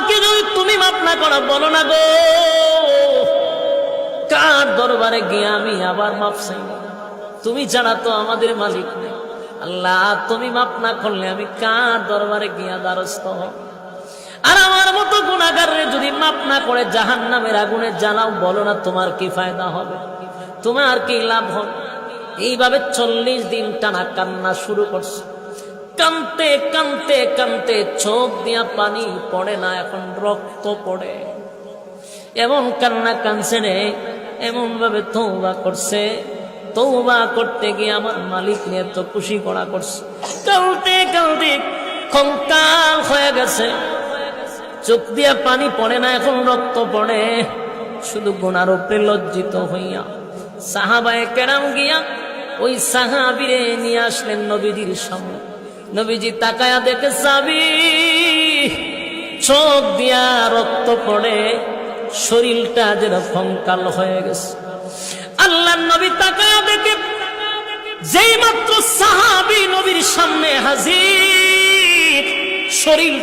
আমাকে যদি তুমি মাফ না করো, বলো না গো কার দরবারে গিয়ে আমি আবার মাফ চাই? তুমি ছাড়া তো আমাদের মালিক নেই। আল্লাহ তুমি মাফ না করলে আমি কার দরবারে গিয়া দ্বারস্থ হব? আর আমার মতো গুনাহগারে যদি মাফ না করে জাহান্নামের আগুনে জ্বালাও, বলো না তোমার কি ফায়দা হবে? তোমার কি লাভ হবে? এইভাবে 40 দিন টানা কান্না শুরু করছে। কানতে কানতে কানতে চোখ দিয়া পানি পড়ে না, এখন রক্ত পড়ে। এমন কান্না কানছে রে, এমন ভাবে তওবা করছে, তওবা করতে গিয়ে আমার মালিক নিয়ে তো খুশি করা করছে। কালতে কালতে কঙ্কাল হয়ে গেছে, চোখ দিয়া পানি পড়ে না, এখন রক্ত পড়ে। শুধু গুনার উপরে লজ্জিত হইয়া সাহাবায়ে কেরাম গিয়া ওই সাহাবীরে নিয়ে আসলেন নবীজির সামনে। নবীজি তাকায়া দেখে সাহাবী চোখ দিয়া রক্ত পড়ে, শরীরটা যেন কঙ্কাল হয়ে গেছে। আল্লাহর নবী তাকায়া দেখে যেই মাত্র সাহাবী নবীর সামনে হাজির, শরীরটা